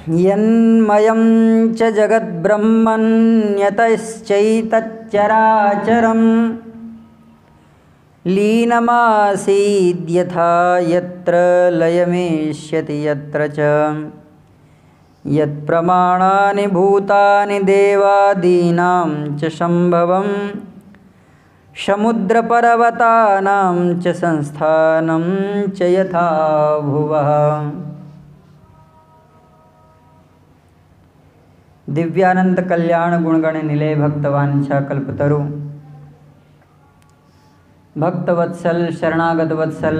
यन्मयं च जगद्ब्रह्मण्यतश्चैतच्चराचरं लीनमासीद्यथा यत्र लयमेष्यति यत्र च यत्प्रमाणानि भूतानि देवादीनां च सम्भवं समुद्रपर्वतानां च संस्थानं च यथा भुवः। दिव्यानंद कल्याण गुणगण निलय भक्तवांछा कल्पतरु भक्तवत्सल शरणागत वत्सल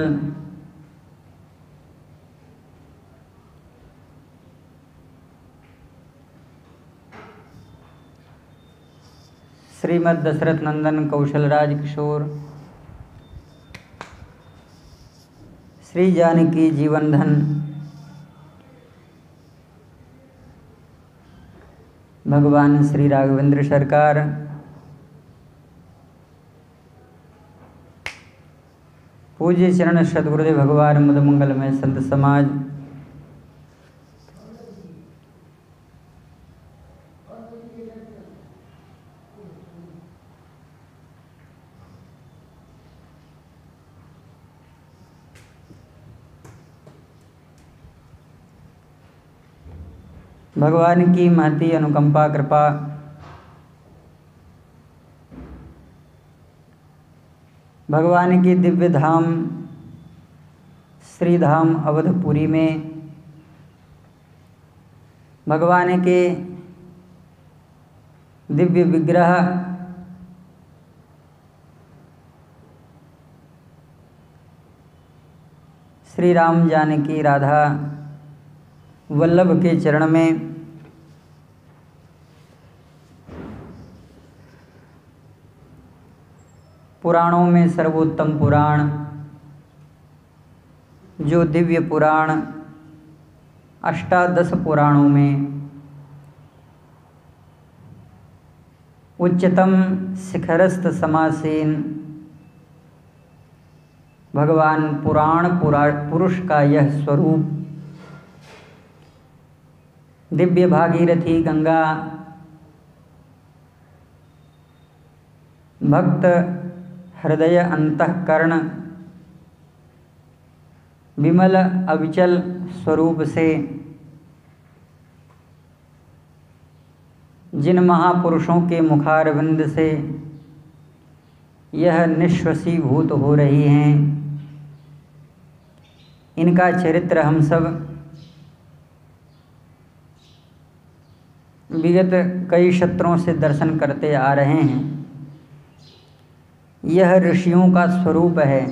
श्रीमद् दशरथ नंदन कौशलराज किशोर श्री जानकी जीवन धन भगवान श्री राघवेंद्र सरकार पूज्य चरण सद्गुरुदेव भगवान मुद मंगलमय संत समाज भगवान की महती अनुकंपा कृपा भगवान की दिव्य धाम श्री धाम अवधपुरी में भगवान के दिव्य विग्रह श्री राम जानकी राधा वल्लभ के चरण में पुराणों में सर्वोत्तम पुराण जो दिव्य पुराण अष्टादश पुराणों में उच्चतम शिखरस्थ समासीन भगवान पुराण पुरुष का यह स्वरूप दिव्य भागीरथी गंगा भक्त हृदय अंतःकरण विमल अविचल स्वरूप से जिन महापुरुषों के मुखारविंद से यह निश्वसीभूत हो रही हैं, इनका चरित्र हम सब विगत कई शत्रुओं से दर्शन करते आ रहे हैं। यह ऋषियों का स्वरूप है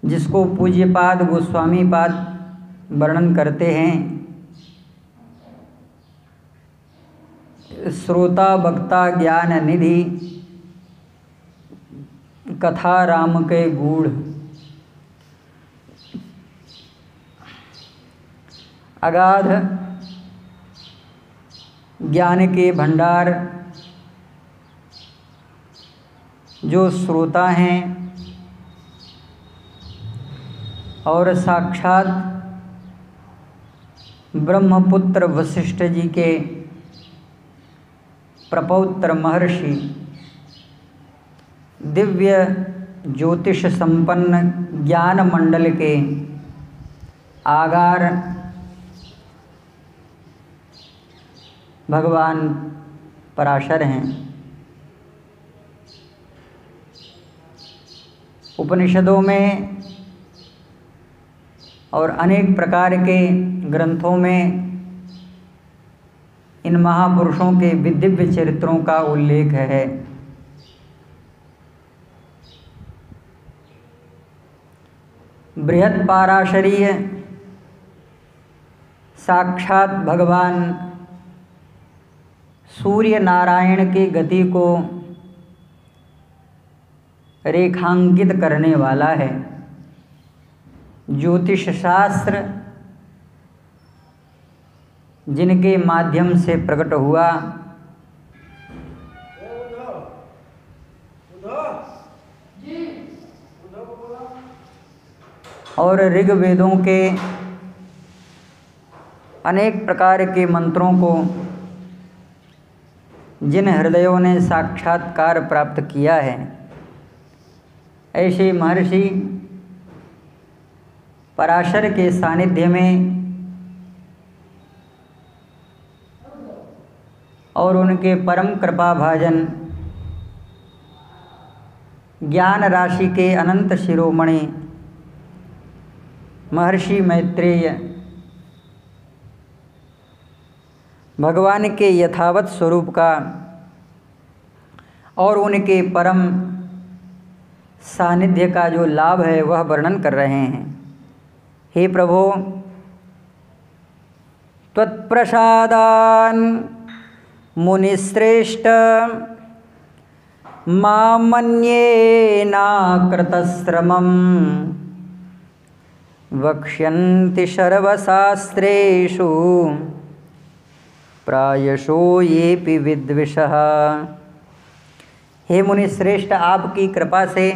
जिसको पूज्यपाद गोस्वामी पाद वर्णन करते हैं। श्रोता वक्ता ज्ञान निधि कथा राम के गूढ़ अगाध ज्ञान के भंडार जो श्रोता हैं और साक्षात ब्रह्मपुत्र वशिष्ठ जी के प्रपौत्र महर्षि दिव्य ज्योतिष संपन्न ज्ञान मंडल के आगार भगवान पराशर हैं। उपनिषदों में और अनेक प्रकार के ग्रंथों में इन महापुरुषों के दिव्य चरित्रों का उल्लेख है। बृहत् पाराशरीय साक्षात भगवान सूर्य नारायण की गति को रेखांकित करने वाला है। ज्योतिष शास्त्र जिनके माध्यम से प्रकट हुआ, और ऋग्वेदों के अनेक प्रकार के मंत्रों को जिन हृदयों ने साक्षात्कार प्राप्त किया है, ऐसे महर्षि पराशर के सानिध्य में और उनके परम कृपा भाजन ज्ञान राशि के अनंत शिरोमणि महर्षि मैत्रेय भगवान के यथावत स्वरूप का और उनके परम सानिध्य का जो लाभ है वह वर्णन कर रहे हैं। हे प्रभो, त्वत्प्रसादान् मुनिश्रेष्ठ मामन्येनाकृतश्रमं वक्ष्यन्ति सर्वशास्त्रेषु प्रायशो येऽपि विद्विषः। हे मुनिश्रेष्ठ, आपकी कृपा से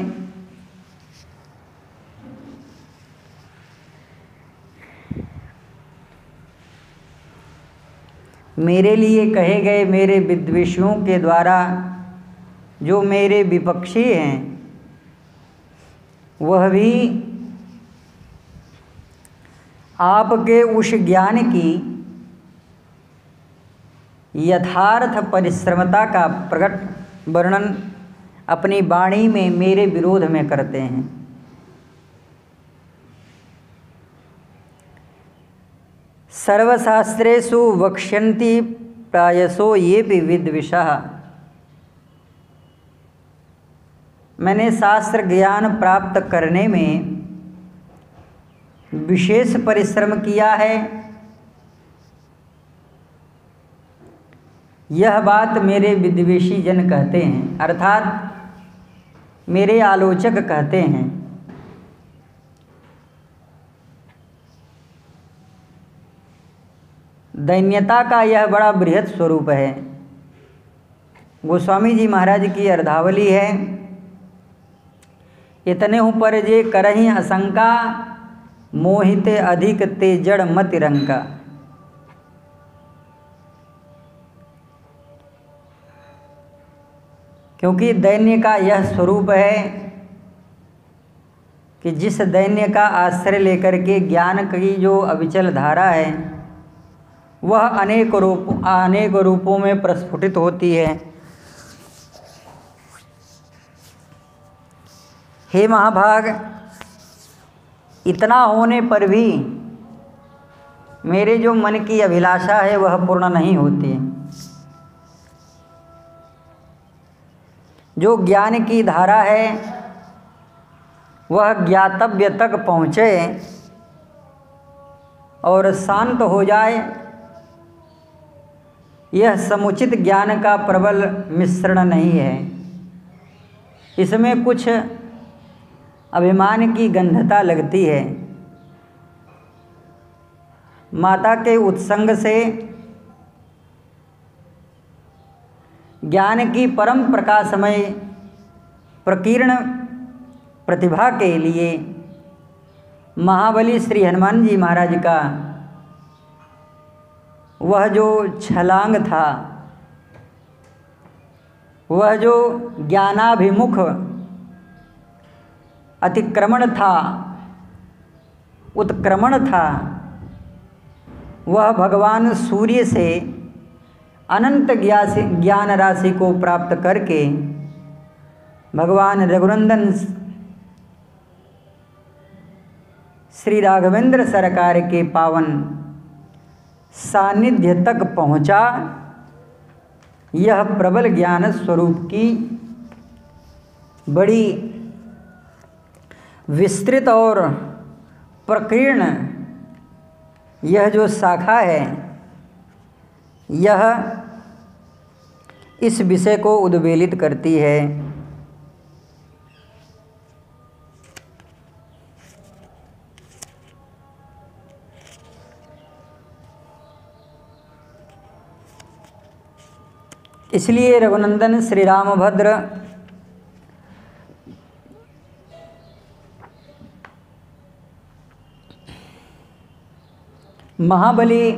मेरे लिए कहे गए मेरे विद्वेषियों के द्वारा जो मेरे विपक्षी हैं, वह भी आपके उस ज्ञान की यथार्थ परिश्रमता का प्रकट वर्णन अपनी वाणी में मेरे विरोध में करते हैं। सर्वशास्त्रेषु वक्ष्यन्ति प्रायशो येऽपि विद्विषः। मैंने शास्त्र ज्ञान प्राप्त करने में विशेष परिश्रम किया है, यह बात मेरे विद्वेषी जन कहते हैं, अर्थात मेरे आलोचक कहते हैं। दैन्यता का यह बड़ा बृहत स्वरूप है। गोस्वामी जी महाराज की अर्धावली है, इतने ऊपर जे करही असंका मोहिते अधिक ते जड़ मति रंका। क्योंकि दैन्य का यह स्वरूप है कि जिस दैन्य का आश्रय लेकर के ज्ञान की जो अविचल धारा है वह अनेक रूपों में प्रस्फुटित होती है। हे महाभाग, इतना होने पर भी मेरे जो मन की अभिलाषा है वह पूर्ण नहीं होती। जो ज्ञान की धारा है वह ज्ञातव्य तक पहुँचे और शांत हो जाए, यह समुचित ज्ञान का प्रबल मिश्रण नहीं है। इसमें कुछ अभिमान की गंधता लगती है। माता के उत्संग से ज्ञान की परम प्रकाशमय प्रकीर्ण प्रतिभा के लिए महाबली श्री हनुमान जी महाराज का वह जो छलांग था, वह जो ज्ञानाभिमुख अतिक्रमण था, उत्क्रमण था, वह भगवान सूर्य से अनंत ज्ञान राशि को प्राप्त करके भगवान रघुनंदन श्री राघवेंद्र सरकार के पावन सानिध्य तक पहुँचा। यह प्रबल ज्ञान स्वरूप की बड़ी विस्तृत और प्रकीर्ण यह जो शाखा है, यह इस विषय को उद्वेलित करती है। इसलिए रघुनंदन श्री रामभद्र महाबली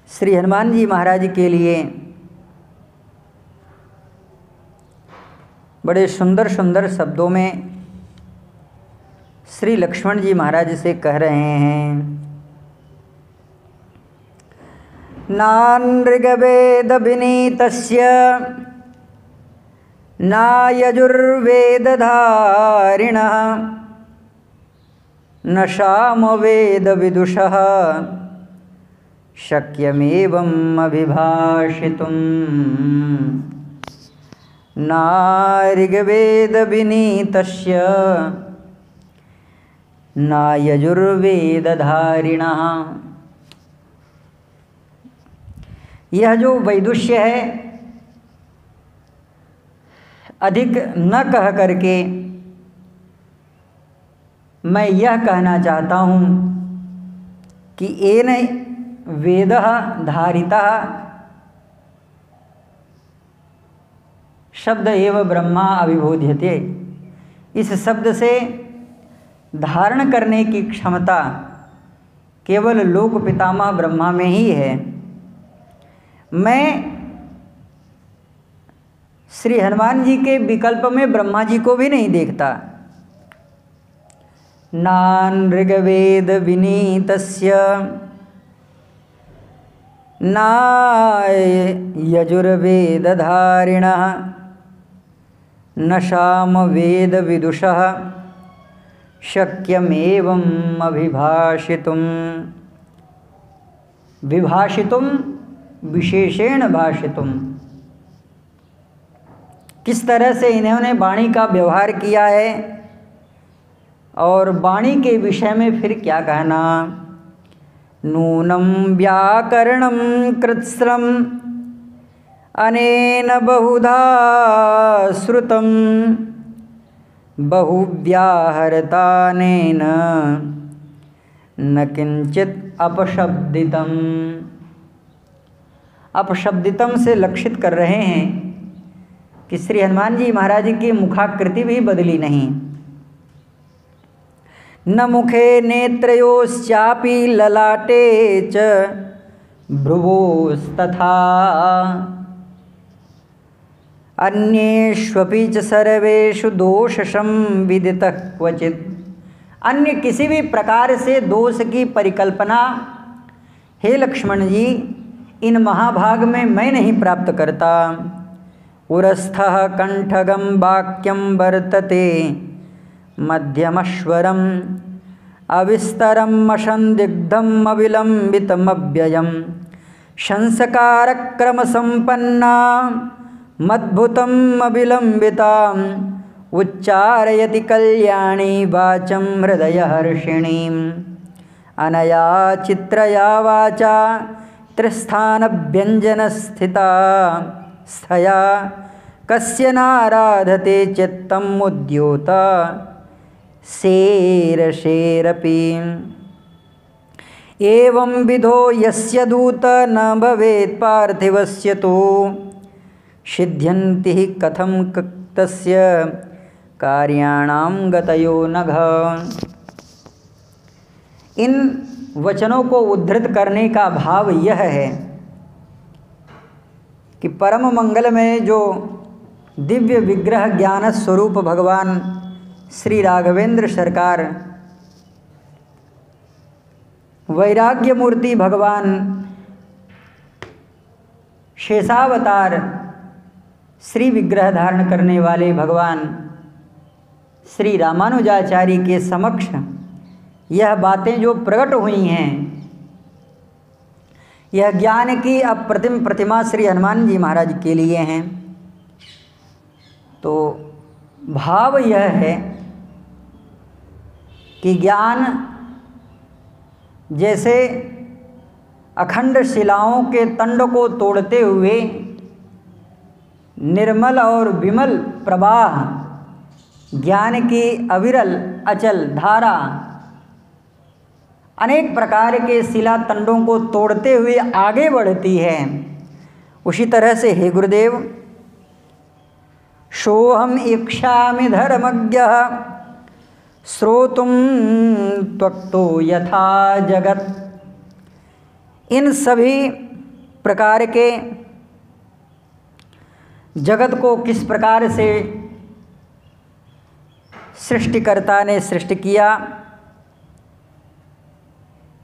श्री हनुमान जी महाराज के लिए बड़े सुंदर सुंदर शब्दों में श्री लक्ष्मण जी महाराज से कह रहे हैं, नानृगवेद विनीतस्य नायजुर्वेदधारिणः न सामवेद विदुषः शक्यमेवम् अभिभाषितुम्। नाऋग्वेद विनीतस्य नायजुर्वेदधारिणः। यह जो वैदुष्य है अधिक न कह करके मैं यह कहना चाहता हूँ कि येन वेदः धारितः शब्द एव ब्रह्मा अभिबोध्यते। इस शब्द से धारण करने की क्षमता केवल लोक पितामह ब्रह्मा में ही है। मैं श्री हनुमान जी के विकल्प में ब्रह्मा जी को भी नहीं देखता। नानृग्वेद विनीतस्य नायजुर्वेदधारिणः न सामवेद विदुषः शक्यमेवम् अभिभाषितुम्। विभाषितुम् विशेषेण भाषितुम्। किस तरह से इन्होंने वाणी का व्यवहार किया है और वाणी के विषय में फिर क्या कहना। नूनं व्याकरणं कृत्स्नम् अनेन बहुधा श्रुतं बहुव्याहरतानेन न किंचित अपशब्दितम्। अपशब्दितम से लक्षित कर रहे हैं कि श्री हनुमान जी महाराज की मुखाकृति भी बदली नहीं। न मुखे नेत्रयोश्चापि ललाटे च भ्रुवोस्तथा अन्येष्वपि च सर्वेषु दोषं विदितः क्वचित्। अन्य किसी भी प्रकार से दोष की परिकल्पना हे लक्ष्मण जी इन महाभाग में मैं नहीं प्राप्त करता। उरस्थः कंठगम वाक्यम वर्तते मध्यमश्वरम् अविस्तरम् असंदिग्धम् अविलंबितमव्ययम् संस्कारक्रमसम्पन्ना मद्भुतम् अविलंबिताम् उच्चारयति कल्याणी वाचं हृदयहर्षिणीम्। अनया चित्रया वाचा त्रिस्थानव्यञ्जनस्थिता स्थया कस्य नाराधते चित्तम् उद्योत शेरशेरपि। एवं विधो यस्य दूत न भवेत् पार्थिवस्य तो सिद्ध्यन्ति कथं तस्य कार्याणां गतयो नघ। इन वचनों को उद्धृत करने का भाव यह है कि परम मंगल में जो दिव्य विग्रह ज्ञान स्वरूप भगवान श्री राघवेंद्र सरकार वैराग्य मूर्ति भगवान शेषावतार श्री विग्रह धारण करने वाले भगवान श्री रामानुजाचार्य के समक्ष यह बातें जो प्रकट हुई हैं, यह ज्ञान की अप्रतिम प्रतिमा श्री हनुमान जी महाराज के लिए हैं। तो भाव यह है कि ज्ञान जैसे अखंड शिलाओं के तंड को तोड़ते हुए निर्मल और विमल प्रवाह ज्ञान की अविरल अचल धारा अनेक प्रकार के शिला तंडों को तोड़ते हुए आगे बढ़ती है, उसी तरह से हे गुरुदेव सोहम इच्छामि धर्मज्ञः श्रोतुम त्वक्तो यथा जगत। इन सभी प्रकार के जगत को किस प्रकार से सृष्टिकर्ता ने सृष्टि किया,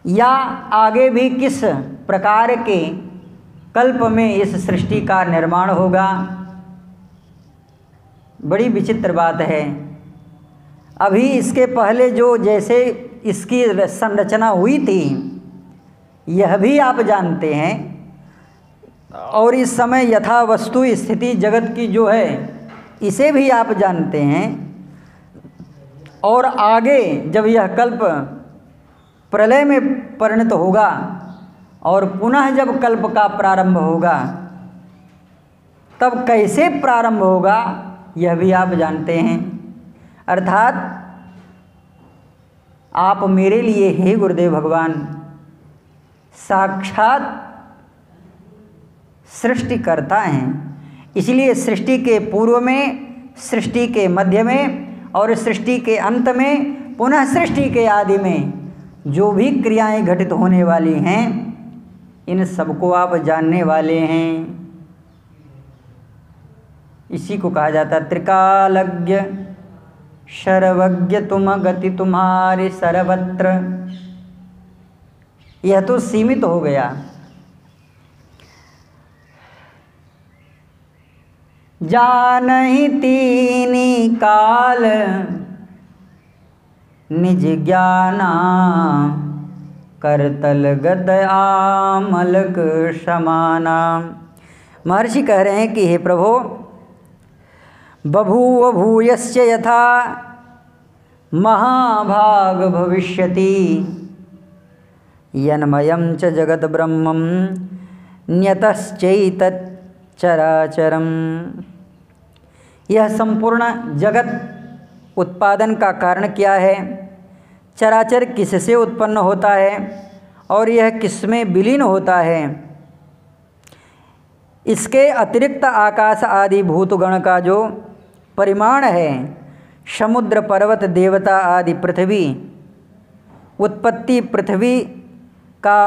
या आगे भी किस प्रकार के कल्प में इस सृष्टि का निर्माण होगा, बड़ी विचित्र बात है। अभी इसके पहले जो जैसे इसकी संरचना हुई थी यह भी आप जानते हैं, और इस समय यथा वस्तु स्थिति जगत की जो है इसे भी आप जानते हैं। और आगे जब यह कल्प प्रलय में परिणत होगा और पुनः जब कल्प का प्रारंभ होगा तब कैसे प्रारंभ होगा यह भी आप जानते हैं। अर्थात आप मेरे लिए हे गुरुदेव भगवान साक्षात सृष्टिकर्ता हैं। इसलिए सृष्टि के पूर्व में, सृष्टि के मध्य में और सृष्टि के अंत में, पुनः सृष्टि के आदि में जो भी क्रियाएं घटित होने वाली हैं इन सबको आप जानने वाले हैं। इसी को कहा जाता त्रिकालज्ञ सर्वज्ञ तुम गति तुम्हारी सर्वत्र। यह तो सीमित हो गया। जानहि तीनी काल निज ज्ञाना करतल गद आमलक समाना। महर्षि कह रहे हैं कि हे प्रभो, बभूव भूयस्य यथा महाभाग भविष्यति यन्मयं च जगत ब्रह्मं न्यतश्चैतत् चराचरम। यह संपूर्ण जगत उत्पादन का कारण क्या है, चराचर किससे उत्पन्न होता है और यह किसमें विलीन होता है। इसके अतिरिक्त आकाश आदि भूतगण का जो परिमाण है, समुद्र पर्वत देवता आदि पृथ्वी, उत्पत्ति पृथ्वी का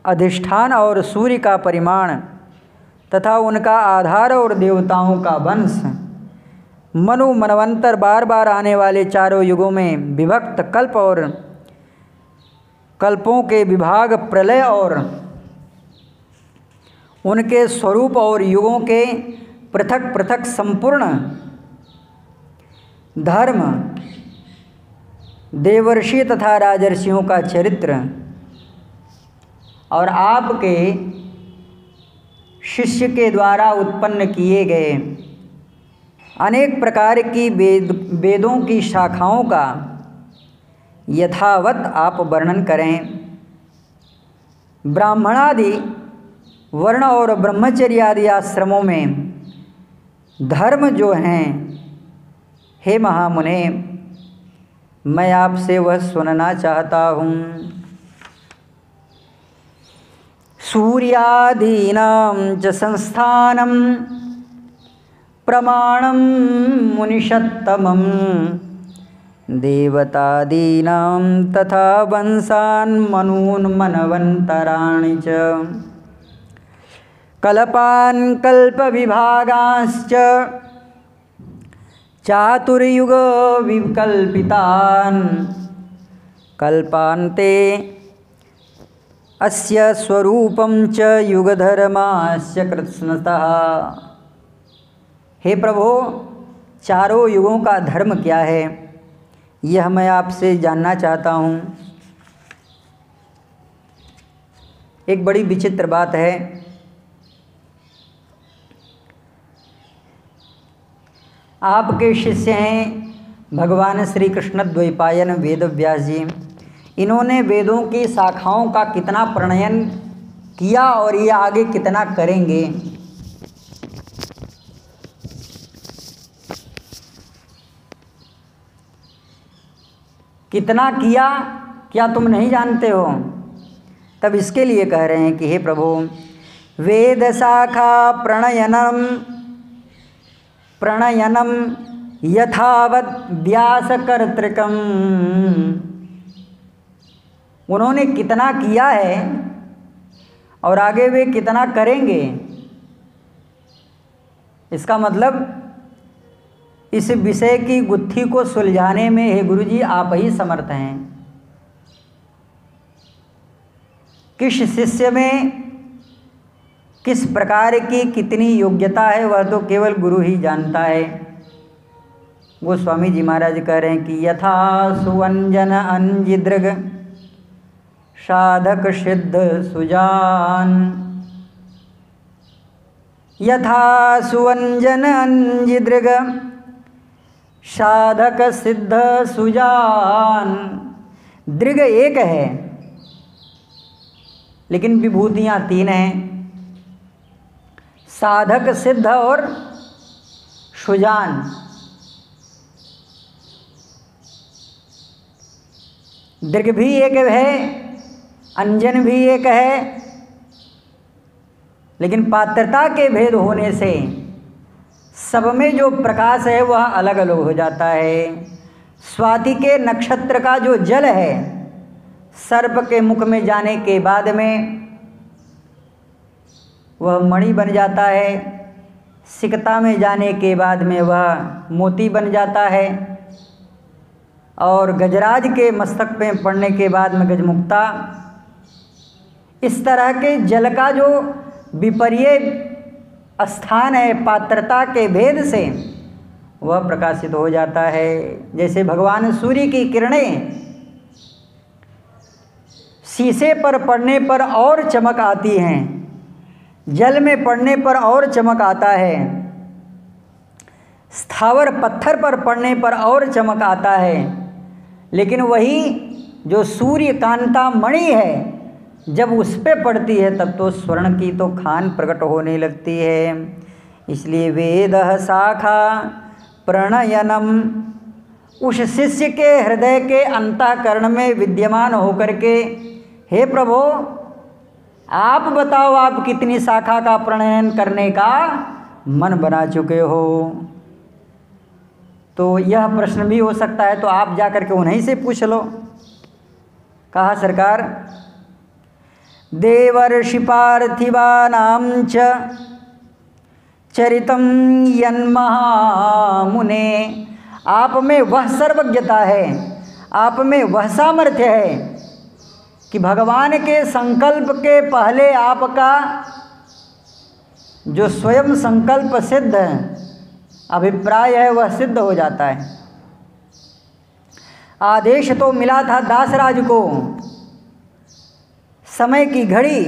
अधिष्ठान और सूर्य का परिमाण तथा उनका आधार और देवताओं का वंश, मनु मनवंतर बार बार आने वाले चारों युगों में विभक्त कल्प और कल्पों के विभाग, प्रलय और उनके स्वरूप और युगों के पृथक पृथक संपूर्ण धर्म, देवर्षि तथा राजर्षियों का चरित्र और आपके शिष्य के द्वारा उत्पन्न किए गए अनेक प्रकार की वेदों की शाखाओं का यथावत आप वर्णन करें। ब्राह्मणादि वर्ण और ब्रह्मचर्य आदि आश्रमों में धर्म जो हैं, हे महामुने, मैं आपसे वह सुनना चाहता हूँ। सूर्यादीनां च संस्थानं प्रमाणं मुनिषत्तमं देवतादीनां तथा वंशान् मनून् मनवन्तराणि च कल्पान् कल्पविभागांश्च चातुर्युग विकल्पितान् कल्पान्ते अस्य स्वरूपं च युगधर्मास्य कृत्स्नतः। हे प्रभो, चारों युगों का धर्म क्या है यह मैं आपसे जानना चाहता हूँ। एक बड़ी विचित्र बात है, आपके शिष्य हैं भगवान श्री कृष्ण द्वैपायन वेद व्यास जी। इन्होंने वेदों की शाखाओं का कितना प्रणयन किया और ये आगे कितना करेंगे। कितना किया क्या तुम नहीं जानते हो? तब इसके लिए कह रहे हैं कि हे प्रभु, वेद शाखा प्रणयनम यथावत व्यासकर्तृकम्, उन्होंने कितना किया है और आगे वे कितना करेंगे, इसका मतलब इस विषय की गुत्थी को सुलझाने में हे गुरुजी आप ही समर्थ हैं। किस शिष्य में किस प्रकार की कितनी योग्यता है वह तो केवल गुरु ही जानता है। वो स्वामी जी महाराज कह रहे हैं कि यथा सुवंजन अंजिदृग साधक सिद्ध सुजान, यथा सुवंजन अंजिदृग साधक सिद्ध सुजान। दृग एक है लेकिन विभूतियाँ तीन हैं, साधक सिद्ध और सुजान। दृग भी एक है, अंजन भी एक है, लेकिन पात्रता के भेद होने से सब में जो प्रकाश है वह अलग अलग हो जाता है। स्वाति के नक्षत्र का जो जल है सर्प के मुख में जाने के बाद में वह मणि बन जाता है, सिकता में जाने के बाद में वह मोती बन जाता है, और गजराज के मस्तक पे पड़ने के बाद में गजमुक्ता। इस तरह के जल का जो विपर्य स्थान है पात्रता के भेद से वह प्रकाशित हो जाता है। जैसे भगवान सूर्य की किरणें शीशे पर पड़ने पर और चमक आती हैं, जल में पड़ने पर और चमक आता है, स्थावर पत्थर पर पड़ने पर और चमक आता है, लेकिन वही जो सूर्य कांता मणि है जब उस पे पड़ती है तब तो स्वर्ण की तो खान प्रकट होने लगती है। इसलिए वेद शाखा प्रणयनम, उस शिष्य के हृदय के अंतःकरण में विद्यमान होकर के, हे प्रभु आप बताओ आप कितनी शाखा का प्रणयन करने का मन बना चुके हो। तो यह प्रश्न भी हो सकता है, तो आप जा कर के उन्हीं से पूछ लो। कहा सरकार देवर्षि पार्थिवानां च चरितं यन्महामुने, आप में वह सर्वज्ञता है, आप में वह सामर्थ्य है कि भगवान के संकल्प के पहले आपका जो स्वयं संकल्प सिद्ध अभिप्राय है वह सिद्ध हो जाता है। आदेश तो मिला था दासराज को, समय की घड़ी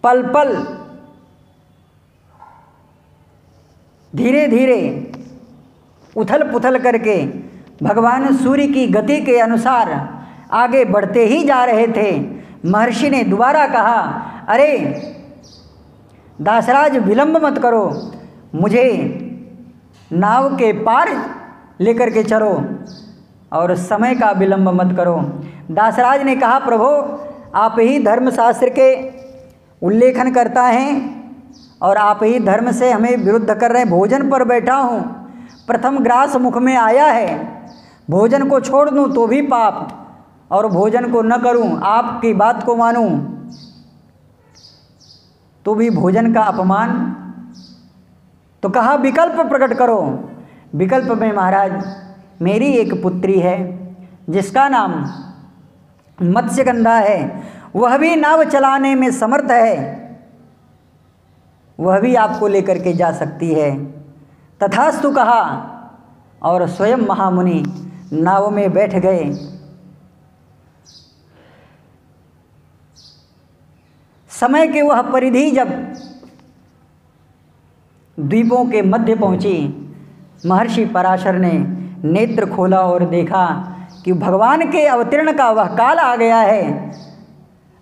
पल पल धीरे धीरे उथल पुथल करके भगवान सूर्य की गति के अनुसार आगे बढ़ते ही जा रहे थे। महर्षि ने दोबारा कहा, अरे दासराज विलंब मत करो, मुझे नाव के पार लेकर के चलो और समय का विलंब मत करो। दासराज ने कहा, प्रभु आप ही धर्मशास्त्र के उल्लेखन करता हैं और आप ही धर्म से हमें विरुद्ध कर रहे हैं। भोजन पर बैठा हूँ, प्रथम ग्रास मुख में आया है, भोजन को छोड़ दूँ तो भी पाप और भोजन को न करूँ, आपकी बात को मानूँ तो भी भोजन का अपमान। तो कहा विकल्प प्रकट करो। विकल्प में महाराज मेरी एक पुत्री है जिसका नाम मत्स्यगंधा है, वह भी नाव चलाने में समर्थ है, वह भी आपको लेकर के जा सकती है। तथास्तु कहा और स्वयं महामुनि नाव में बैठ गए। समय के वह परिधि जब द्वीपों के मध्य पहुंची, महर्षि पराशर ने नेत्र खोला और देखा कि भगवान के अवतीर्ण का वह काल आ गया है।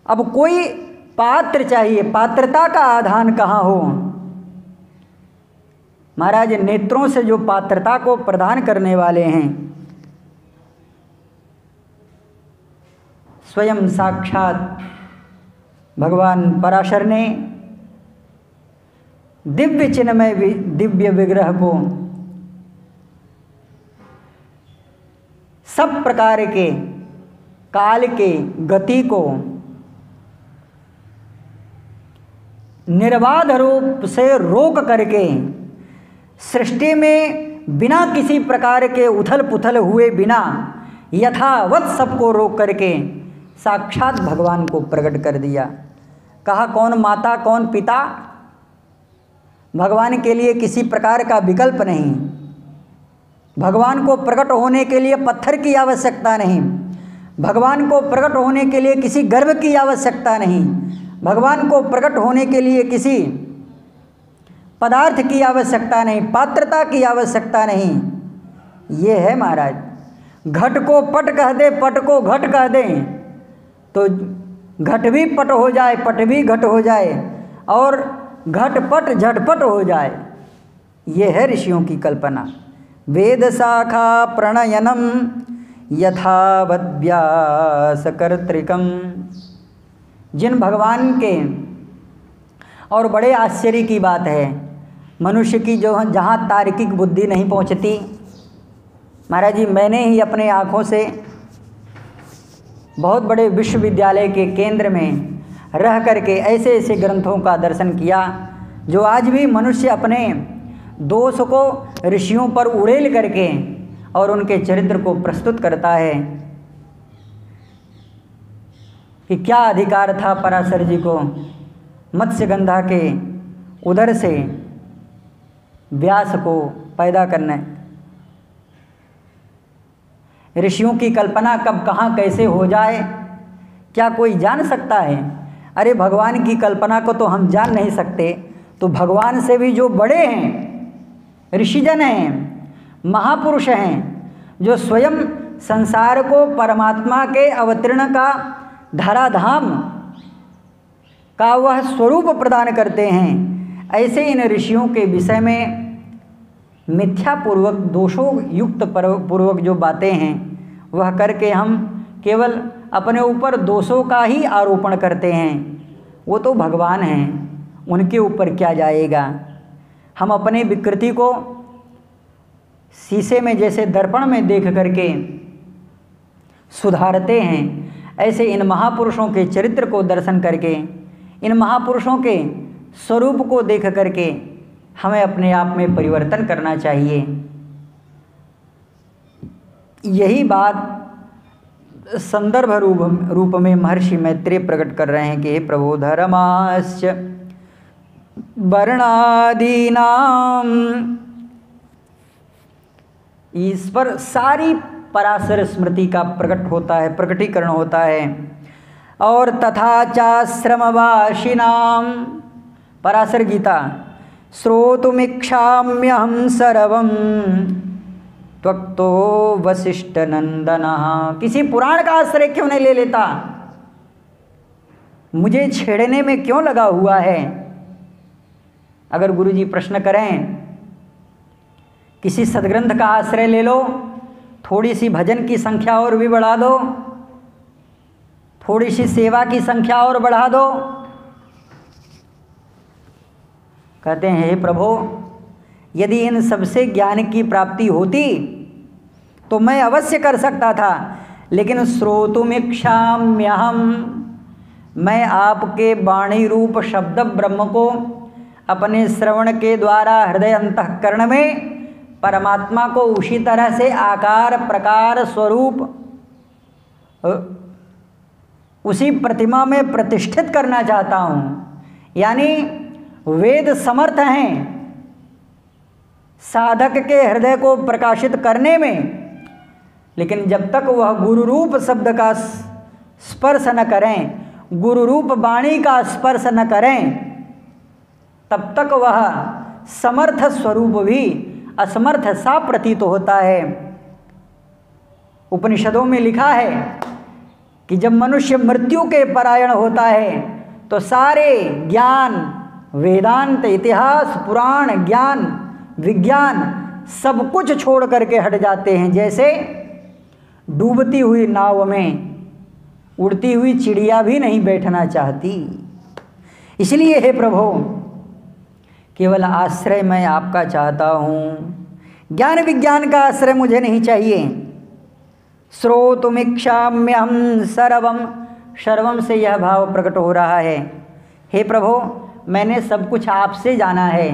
अब कोई पात्र चाहिए, पात्रता का आधान कहाँ हो। महाराज नेत्रों से जो पात्रता को प्रदान करने वाले हैं स्वयं साक्षात भगवान पराशर ने दिव्य चिन्मय दिव्य विग्रह को सब प्रकार के काल के गति को निर्बाध रूप से रोक करके सृष्टि में बिना किसी प्रकार के उथल पुथल हुए बिना यथावत सबको रोक करके साक्षात भगवान को प्रकट कर दिया। कहा कौन माता कौन पिता, भगवान के लिए किसी प्रकार का विकल्प नहीं। भगवान को प्रकट होने के लिए पत्थर की आवश्यकता नहीं, भगवान को प्रकट होने के लिए किसी गर्भ की आवश्यकता नहीं, भगवान को प्रकट होने के लिए किसी पदार्थ की आवश्यकता नहीं, पात्रता की आवश्यकता नहीं। ये है महाराज, घट को पट कह दे, पट को घट कह दे तो घट भी पट हो जाए, पट भी घट हो जाए और घटपट झटपट हो जाए। ये है ऋषियों की कल्पना। वेद शाखा प्रणयनम यथावत व्यास कर्तृकम। जिन भगवान के, और बड़े आश्चर्य की बात है, मनुष्य की जो जहाँ तार्किक बुद्धि नहीं पहुँचती, महाराज जी मैंने ही अपने आँखों से बहुत बड़े विश्वविद्यालय के केंद्र में रह करके ऐसे ऐसे ग्रंथों का दर्शन किया जो आज भी मनुष्य अपने दोष को ऋषियों पर उड़ेल करके और उनके चरित्र को प्रस्तुत करता है कि क्या अधिकार था पराशर जी को मत्स्यगंधा के उदर से व्यास को पैदा करना। ऋषियों की कल्पना कब कहाँ कैसे हो जाए क्या कोई जान सकता है? अरे भगवान की कल्पना को तो हम जान नहीं सकते, तो भगवान से भी जो बड़े हैं, ऋषिजन हैं, महापुरुष हैं, जो स्वयं संसार को परमात्मा के अवतीर्ण का धराधाम का वह स्वरूप प्रदान करते हैं, ऐसे इन ऋषियों के विषय में मिथ्यापूर्वक दोषों युक्त पूर्वक जो बातें हैं वह करके हम केवल अपने ऊपर दोषों का ही आरोपण करते हैं। वो तो भगवान हैं, उनके ऊपर क्या जाएगा। हम अपने विकृति को शीशे में जैसे दर्पण में देख करके सुधारते हैं, ऐसे इन महापुरुषों के चरित्र को दर्शन करके, इन महापुरुषों के स्वरूप को देख करके हमें अपने आप में परिवर्तन करना चाहिए। यही बात संदर्भ रूप में महर्षि मैत्रेय प्रकट कर रहे हैं कि हे प्रभो धर्माश्च वर्णादीनाम, इस पर सारी पराशर स्मृति का प्रकट होता है, प्रकटीकरण होता है। और तथा चाश्रमवासिनाम, पराशर गीता, श्रोतुमिच्छाम्यहं सर्वं त्वक्तो वसिष्ठ नंदनः। किसी पुराण का आश्रय क्यों नहीं ले लेता? मुझे छेड़ने में क्यों लगा हुआ है? अगर गुरुजी प्रश्न करें, किसी सदग्रंथ का आश्रय ले लो, थोड़ी सी भजन की संख्या और भी बढ़ा दो, थोड़ी सी सेवा की संख्या और बढ़ा दो। कहते हैं हे प्रभु, यदि इन सबसे ज्ञान की प्राप्ति होती तो मैं अवश्य कर सकता था, लेकिन श्रोतुमिच्छाम्यहं, मैं आपके वाणी रूप शब्द ब्रह्म को अपने श्रवण के द्वारा हृदय अंतःकरण में परमात्मा को उसी तरह से आकार प्रकार स्वरूप उसी प्रतिमा में प्रतिष्ठित करना चाहता हूँ। यानी वेद समर्थ हैं साधक के हृदय को प्रकाशित करने में, लेकिन जब तक वह गुरु रूप शब्द का स्पर्श न करें, गुरु रूप वाणी का स्पर्श न करें, तब तक वह समर्थ स्वरूप भी असमर्थ सा प्रतीत होता है। उपनिषदों में लिखा है कि जब मनुष्य मृत्यु के परायण होता है तो सारे ज्ञान, वेदांत, इतिहास, पुराण, ज्ञान, विज्ञान सब कुछ छोड़ करके हट जाते हैं। जैसे डूबती हुई नाव में उड़ती हुई चिड़िया भी नहीं बैठना चाहती। इसलिए हे प्रभु, केवल आश्रय मैं आपका चाहता हूँ, ज्ञान विज्ञान का आश्रय मुझे नहीं चाहिए। श्रोतुमिच्छाम्यहं सर्वम, सर्वम से यह भाव प्रकट हो रहा है, हे प्रभु मैंने सब कुछ आपसे जाना है,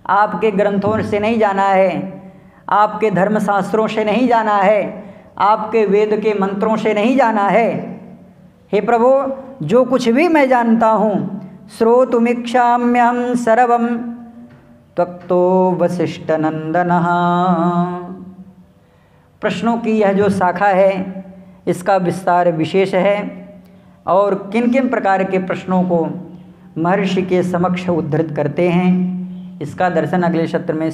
आपके ग्रंथों से नहीं जाना है, आपके धर्मशास्त्रों से नहीं जाना है, आपके वेद के मंत्रों से नहीं जाना है। हे प्रभु जो कुछ भी मैं जानता हूँ, श्रोतुमिच्छाम्यहं सर्वम त्वक्तो वसिष्ठनंदनः। प्रश्नों की यह जो शाखा है इसका विस्तार विशेष है, और किन किन प्रकार के प्रश्नों को महर्षि के समक्ष उद्धृत करते हैं इसका दर्शन अगले सत्र में